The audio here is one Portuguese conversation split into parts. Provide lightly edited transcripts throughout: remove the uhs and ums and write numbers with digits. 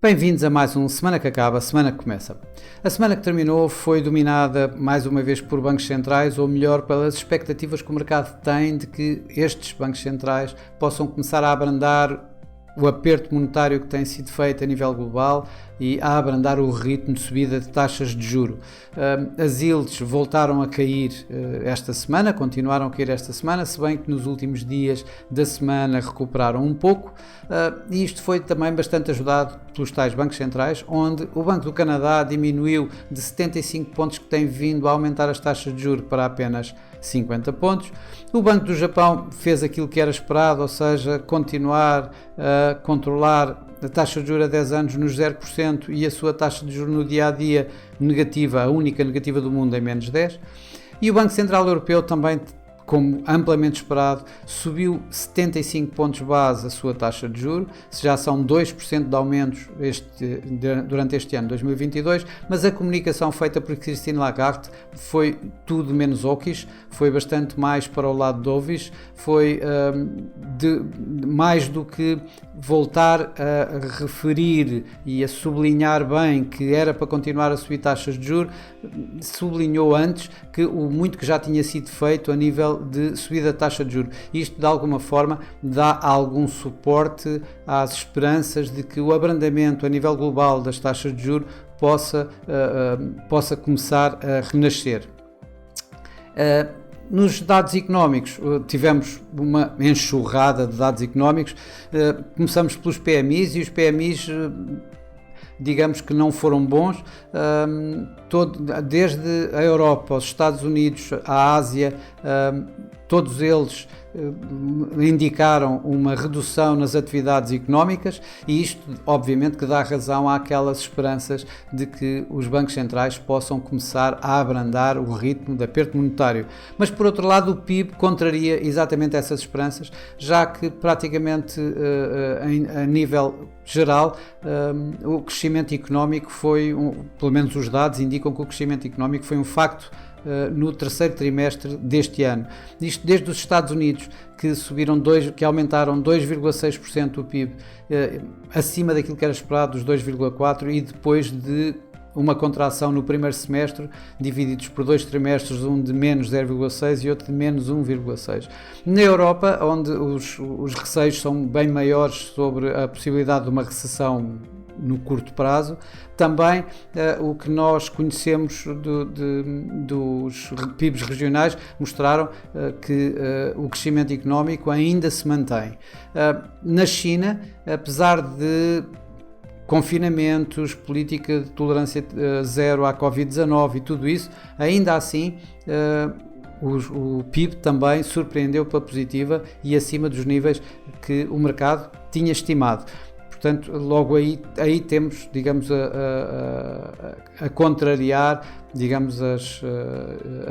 Bem-vindos a mais um Semana que Acaba, Semana que Começa. A semana que terminou foi dominada mais uma vez por bancos centrais, ou melhor, pelas expectativas que o mercado tem de que estes bancos centrais possam começar a abrandar o aperto monetário que tem sido feito a nível global e a abrandar o ritmo de subida de taxas de juro. As yields voltaram a cair esta semana, continuaram a cair esta semana, se bem que nos últimos dias da semana recuperaram um pouco, e isto foi também bastante ajudado pelos tais bancos centrais, onde o Banco do Canadá diminuiu de 75 pontos que tem vindo a aumentar as taxas de juros para apenas 50 pontos. O Banco do Japão fez aquilo que era esperado, ou seja, continuar a controlar a taxa de juros a 10 anos nos 0% e a sua taxa de juros no dia-a-dia negativa, a única negativa do mundo, em menos 10. E o Banco Central Europeu também, como amplamente esperado, subiu 75 pontos base a sua taxa de juros, já são 2% de aumentos durante este ano 2022, mas a comunicação feita por Christine Lagarde foi tudo menos hawkish, foi bastante mais para o lado dovish, foi mais do que voltar a referir e a sublinhar bem que era para continuar a subir taxas de juros, sublinhou antes que o muito que já tinha sido feito a nível de subida da taxa de juros. Isto, de alguma forma, dá algum suporte às esperanças de que o abrandamento a nível global das taxas de juros possa começar a renascer. Nos dados económicos, tivemos uma enxurrada de dados económicos. Começamos pelos PMIs, e os PMIs digamos que não foram bons, desde a Europa, os Estados Unidos, a Ásia, todos eles indicaram uma redução nas atividades económicas, e isto obviamente que dá razão àquelas esperanças de que os bancos centrais possam começar a abrandar o ritmo de aperto monetário. Mas por outro lado, o PIB contraria exatamente essas esperanças, já que praticamente a nível geral o crescimento económico foi, pelo menos os dados indicam que o crescimento económico foi um facto no terceiro trimestre deste ano. Isto desde os Estados Unidos, que aumentaram 2,6% o PIB, acima daquilo que era esperado, dos 2,4%, e depois de uma contração no primeiro semestre, divididos por dois trimestres, um de menos 0,6 e outro de menos 1,6. Na Europa, onde os receios são bem maiores sobre a possibilidade de uma recessão no curto prazo, também o que nós conhecemos dos PIBs regionais mostraram que o crescimento económico ainda se mantém. Na China, apesar de confinamentos, política de tolerância zero à Covid-19 e tudo isso, ainda assim o PIB também surpreendeu pela positiva e acima dos níveis que o mercado tinha estimado. Portanto, logo aí temos, digamos, a contrariar, digamos, as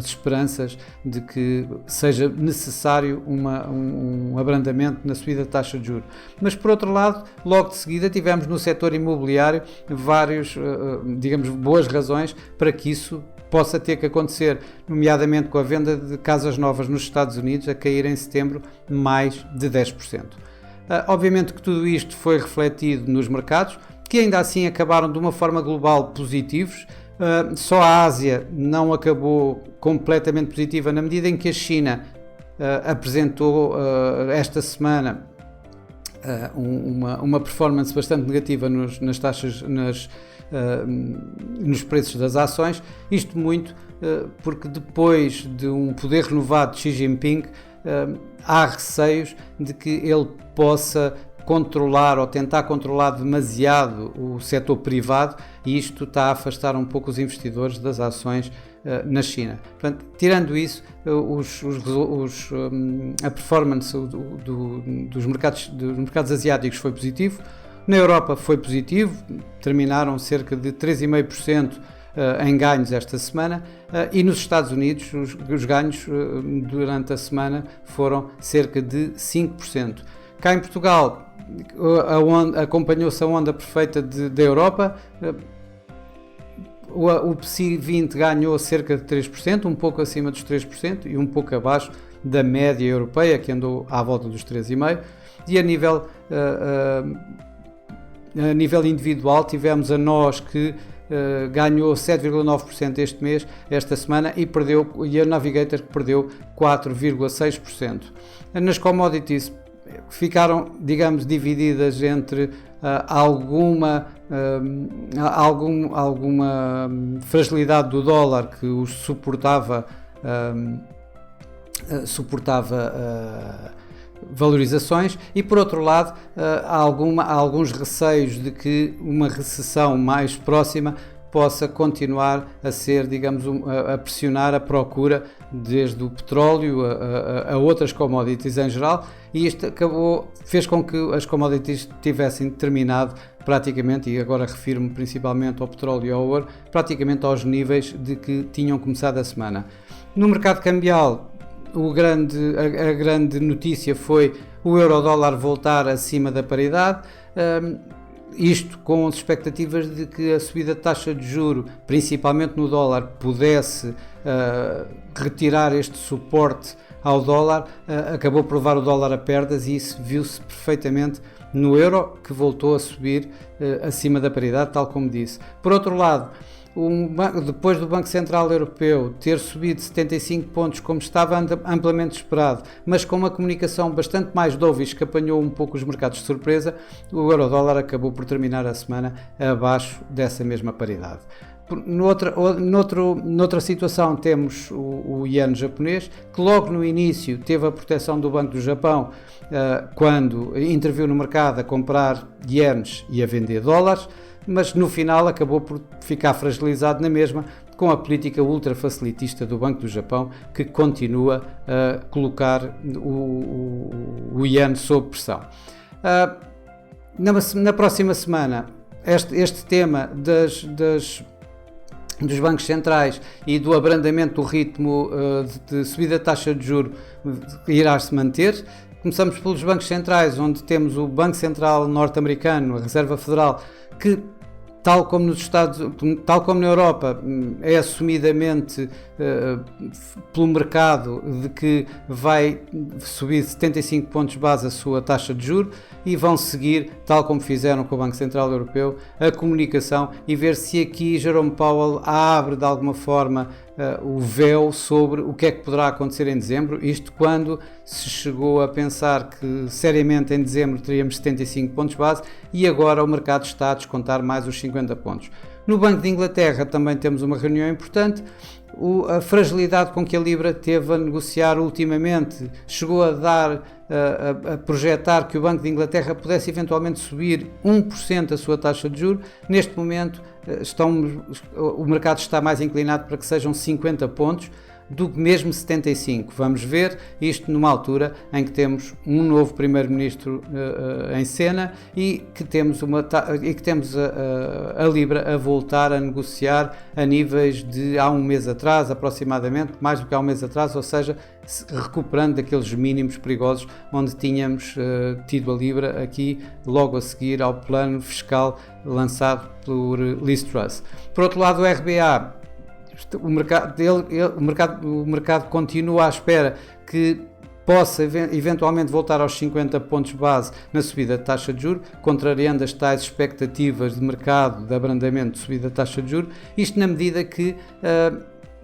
esperanças de que seja necessário um abrandamento na subida da taxa de juros. Mas, por outro lado, logo de seguida tivemos no setor imobiliário vários, digamos, boas razões para que isso possa ter que acontecer, nomeadamente com a venda de casas novas nos Estados Unidos a cair em setembro mais de 10%. Obviamente que tudo isto foi refletido nos mercados, que ainda assim acabaram de uma forma global positivos. Só a Ásia não acabou completamente positiva, na medida em que a China apresentou esta semana uma performance bastante negativa nas taxas, nos preços das ações. Isto muito porque depois de um poder renovado de Xi Jinping, há receios de que ele possa controlar ou tentar controlar demasiado o setor privado, e isto está a afastar um pouco os investidores das ações na China. Portanto, tirando isso, a performance dos mercados asiáticos foi positivo. Na Europa foi positivo, terminaram cerca de 3,5% em ganhos esta semana, e nos Estados Unidos os ganhos durante a semana foram cerca de 5%. Cá em Portugal acompanhou-se a onda perfeita da Europa. O PSI 20 ganhou cerca de 3%, um pouco acima dos 3% e um pouco abaixo da média europeia, que andou à volta dos 3,5%, e a nível a nível individual tivemos a NOS que ganhou 7,9% este mês, esta semana, e a Navigator que perdeu 4,6%. Nas commodities ficaram, digamos, divididas entre alguma fragilidade do dólar que os suportava valorizações, e por outro lado há alguns receios de que uma recessão mais próxima possa continuar a ser, digamos, a pressionar a procura desde o petróleo a outras commodities em geral, e isto fez com que as commodities tivessem terminado praticamente, e agora refiro-me principalmente ao petróleo e ao ouro, praticamente aos níveis de que tinham começado a semana. No mercado cambial, a grande notícia foi o euro-dólar voltar acima da paridade, isto com as expectativas de que a subida de taxa de juro, principalmente no dólar, pudesse retirar este suporte ao dólar. Acabou por levar o dólar a perdas, e isso viu-se perfeitamente no euro, que voltou a subir acima da paridade, tal como disse. Por outro lado, depois do Banco Central Europeu ter subido 75 pontos, como estava amplamente esperado, mas com uma comunicação bastante mais dovish que apanhou um pouco os mercados de surpresa, o euro-dólar acabou por terminar a semana abaixo dessa mesma paridade. Noutra situação temos o iene japonês, que logo no início teve a proteção do Banco do Japão, quando interviu no mercado a comprar ienes e a vender dólares, mas no final acabou por ficar fragilizado na mesma, com a política ultra-facilitista do Banco do Japão, que continua a colocar o iene sob pressão. Na próxima semana, este tema dos bancos centrais e do abrandamento do ritmo de subida da taxa de juros irá se manter. Começamos pelos bancos centrais, onde temos o Banco Central norte-americano, a Reserva Federal, que, tal como na Europa, é assumidamente pelo mercado de que vai subir 75 pontos base a sua taxa de juros, e vão seguir, tal como fizeram com o Banco Central Europeu, a comunicação e ver se aqui Jerome Powell abre de alguma forma o véu sobre o que é que poderá acontecer em dezembro, isto quando se chegou a pensar que seriamente em dezembro teríamos 75 pontos base, e agora o mercado está a descontar mais os 50 pontos. No Banco de Inglaterra também temos uma reunião importante. A fragilidade com que a Libra teve a negociar ultimamente chegou a projetar que o Banco de Inglaterra pudesse eventualmente subir 1% a sua taxa de juros. Neste momento o mercado está mais inclinado para que sejam 50 pontos do que mesmo 75. Vamos ver isto numa altura em que temos um novo primeiro-ministro em cena, e que temos a Libra a voltar a negociar a níveis de há um mês atrás, aproximadamente, mais do que há um mês atrás, ou seja, recuperando daqueles mínimos perigosos onde tínhamos tido a Libra aqui logo a seguir ao plano fiscal lançado por Liz Truss. Por outro lado, o RBA, o mercado continua à espera que possa eventualmente voltar aos 50 pontos base na subida de taxa de juros, contrariando as tais expectativas de mercado de abrandamento de subida de taxa de juros, isto na medida que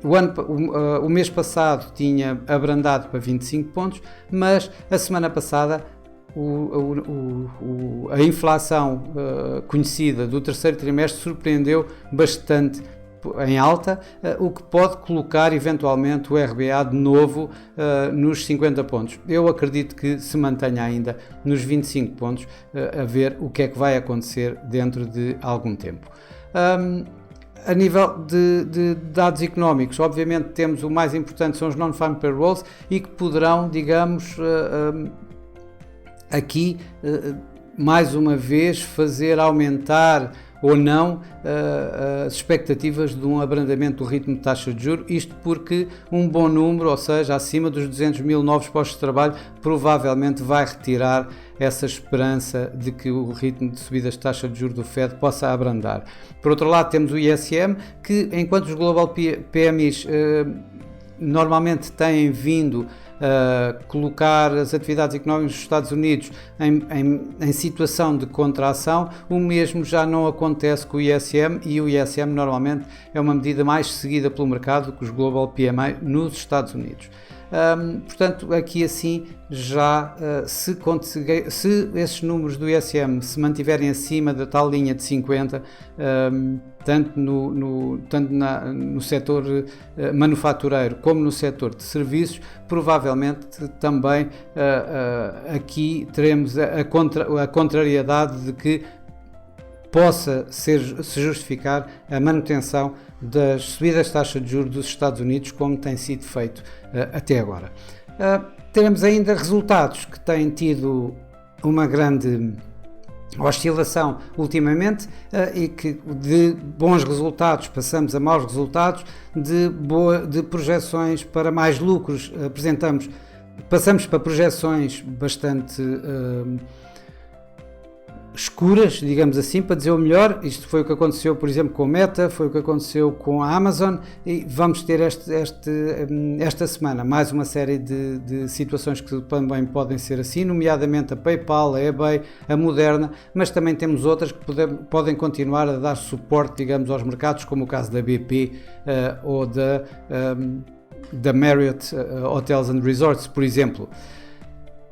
o mês passado tinha abrandado para 25 pontos, mas a semana passada a inflação conhecida do terceiro trimestre surpreendeu bastante em alta, o que pode colocar eventualmente o RBA de novo nos 50 pontos. Eu acredito que se mantenha ainda nos 25 pontos, a ver o que é que vai acontecer dentro de algum tempo. A nível de dados económicos, obviamente temos o mais importante, são os non-farm payrolls, e que poderão, digamos, aqui mais uma vez fazer aumentar ou não as expectativas de um abrandamento do ritmo de taxa de juros, isto porque um bom número, ou seja, acima dos 200 mil novos postos de trabalho, provavelmente vai retirar essa esperança de que o ritmo de subidas de taxa de juros do Fed possa abrandar. Por outro lado, temos o ISM, que enquanto os Global PMIs normalmente têm vindo colocar as atividades económicas dos Estados Unidos em situação de contração. O mesmo já não acontece com o ISM, e o ISM normalmente é uma medida mais seguida pelo mercado que os Global PMI nos Estados Unidos. Portanto, aqui assim já se esses números do ISM se mantiverem acima da tal linha de 50, tanto no setor manufatureiro como no setor de serviços, provavelmente também aqui teremos a contrariedade de que possa se justificar a manutenção das subidas de taxa de juros dos Estados Unidos, como tem sido feito até agora. Teremos ainda resultados que têm tido uma grande oscilação ultimamente, e que de bons resultados passamos a maus resultados, de projeções para mais lucros passamos para projeções bastante escuras, digamos assim, para dizer o melhor. Isto foi o que aconteceu, por exemplo, com a Meta, foi o que aconteceu com a Amazon, e vamos ter esta semana mais uma série de situações que também podem ser assim, nomeadamente a PayPal, a eBay, a Moderna, mas também temos outras que podem continuar a dar suporte, digamos, aos mercados, como o caso da BP ou da Marriott Hotels and Resorts, por exemplo.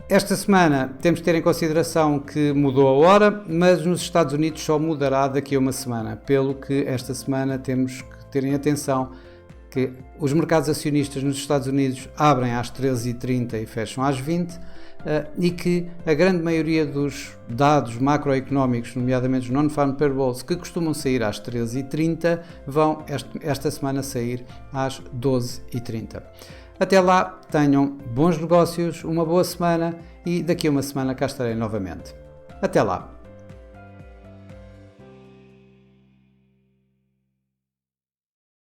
Esta semana temos de ter em consideração que mudou a hora, mas nos Estados Unidos só mudará daqui a uma semana, pelo que esta semana temos que terem atenção que os mercados acionistas nos Estados Unidos abrem às 13h30 e fecham às 20h, e que a grande maioria dos dados macroeconómicos, nomeadamente os non-farm payrolls, que costumam sair às 13h30, vão esta semana sair às 12h30. Até lá, tenham bons negócios, uma boa semana, e daqui a uma semana cá estarei novamente. Até lá!